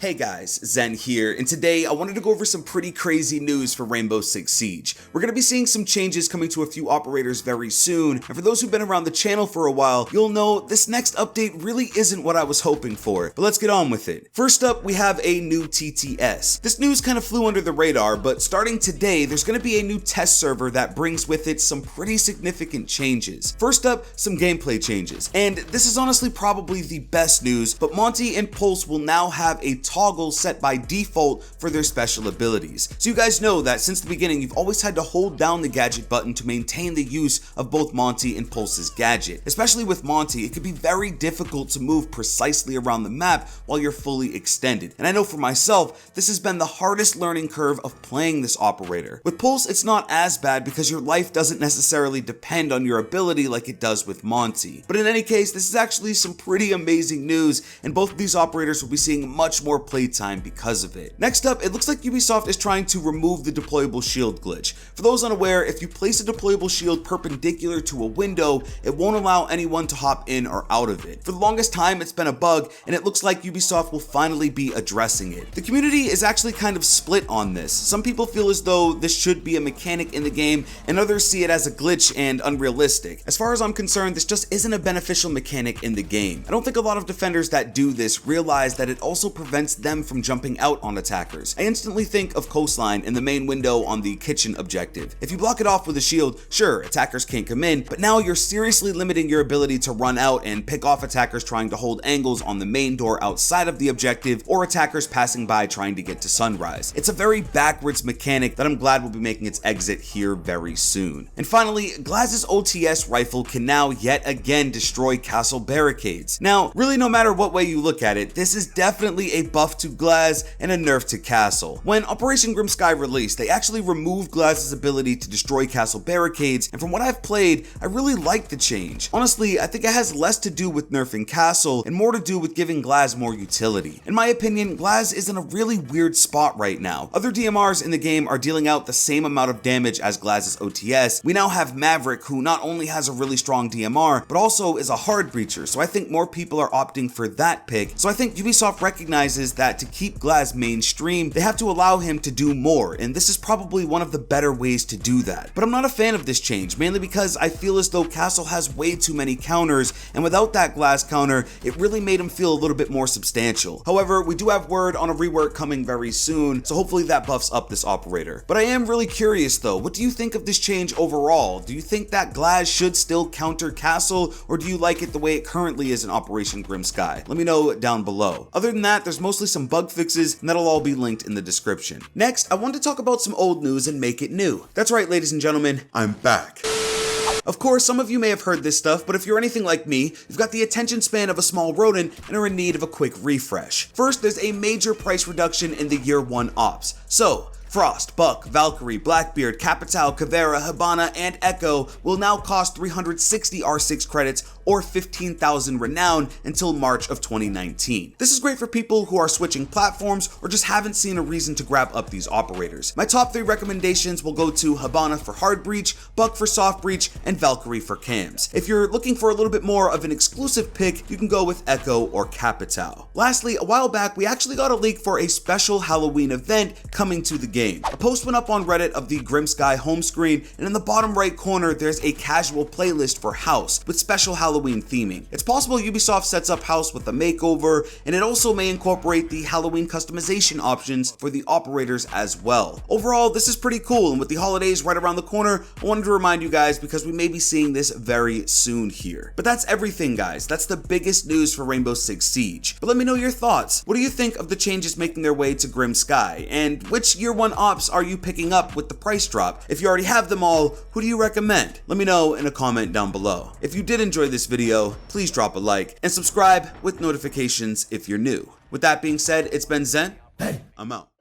Hey guys, Zen here, and today I wanted to go over some pretty crazy news for Rainbow Six Siege. We're going to be seeing some changes coming to a few operators very soon, and for those who've been around the channel for a while, you'll know this next update really isn't what I was hoping for, but let's get on with it. First up, we have a new TTS. This news kind of flew under the radar, but starting today, there's going to be a new test server that brings with it some pretty significant changes. First up, some gameplay changes, and this is honestly probably the best news, but Monty and Pulse will now have a toggle set by default for their special abilities. So you guys know that since the beginning, you've always had to hold down the gadget button to maintain the use of both Monty and Pulse's gadget. Especially with Monty, it can be very difficult to move precisely around the map while you're fully extended. And I know for myself, this has been the hardest learning curve of playing this operator. With Pulse, it's not as bad because your life doesn't necessarily depend on your ability like it does with Monty. But in any case, this is actually some pretty amazing news, and both of these operators will be seeing much more playtime because of it. Next up, it looks like Ubisoft is trying to remove the deployable shield glitch. For those unaware, if you place a deployable shield perpendicular to a window, it won't allow anyone to hop in or out of it. For the longest time, it's been a bug, and it looks like Ubisoft will finally be addressing it. The community is actually kind of split on this. Some people feel as though this should be a mechanic in the game, and others see it as a glitch and unrealistic. As far as I'm concerned, this just isn't a beneficial mechanic in the game. I don't think a lot of defenders that do this realize that it also prevents them from jumping out on attackers. I instantly think of Coastline in the main window on the kitchen objective. If you block it off with a shield, sure, attackers can't come in, but now you're seriously limiting your ability to run out and pick off attackers trying to hold angles on the main door outside of the objective, or attackers passing by trying to get to Sunrise. It's a very backwards mechanic that I'm glad will be making its exit here very soon. And finally, Glaz's OTS rifle can now yet again destroy castle barricades. Now, really no matter what way you look at it, this is definitely a buff to Glaz and a nerf to Castle. When Operation Grim Sky released, they actually removed Glaz's ability to destroy castle barricades, and from what I've played, I really like the change. Honestly, I think it has less to do with nerfing Castle and more to do with giving Glaz more utility. In my opinion, Glaz is in a really weird spot right now. Other DMRs in the game are dealing out the same amount of damage as Glaz's OTS. We now have Maverick, who not only has a really strong DMR, but also is a hard breacher, so I think more people are opting for that pick. So I think Ubisoft recognizes that to keep Glaz mainstream, they have to allow him to do more, and this is probably one of the better ways to do that. But I'm not a fan of this change, mainly because I feel as though Castle has way too many counters, and without that Glaz counter, it really made him feel a little bit more substantial. However, we do have word on a rework coming very soon, so hopefully that buffs up this operator. But I am really curious though, what do you think of this change overall? Do you think that Glaz should still counter Castle, or do you like it the way it currently is in Operation Grim Sky? Let me know down below. Other than that, there's mostly some bug fixes, and that'll all be linked in the description. Next, I want to talk about some old news and make it new. That's right, ladies and gentlemen, I'm back. Of course, some of you may have heard this stuff, but if you're anything like me, you've got the attention span of a small rodent and are in need of a quick refresh. First, there's a major price reduction in the Year 1 ops. So, Frost, Buck, Valkyrie, Blackbeard, Capitao, Caveira, Hibana, and Echo will now cost 360 R6 credits or 15,000 Renown until March of 2019. This is great for people who are switching platforms or just haven't seen a reason to grab up these operators. My top 3 recommendations will go to Hibana for hard breach, Buck for soft breach, and Valkyrie for cams. If you're looking for a little bit more of an exclusive pick, you can go with Echo or Capitao. Lastly, a while back, we actually got a leak for a special Halloween event coming to the game. A post went up on Reddit of the Grim Sky home screen, and in the bottom right corner, there's a casual playlist for House with special Halloween theming. It's possible Ubisoft sets up House with a makeover, and it also may incorporate the Halloween customization options for the operators as well. Overall, this is pretty cool, and with the holidays right around the corner, I wanted to remind you guys because we may be seeing this very soon here. But that's everything, guys. That's the biggest news for Rainbow Six Siege. But let me know your thoughts. What do you think of the changes making their way to Grim Sky? And which Year 1 ops are you picking up with the price drop? If you already have them all, who do you recommend? Let me know in a comment down below. If you did enjoy this video, please drop a like and subscribe with notifications if you're new. With that being said, it's been Zen. Hey, I'm out.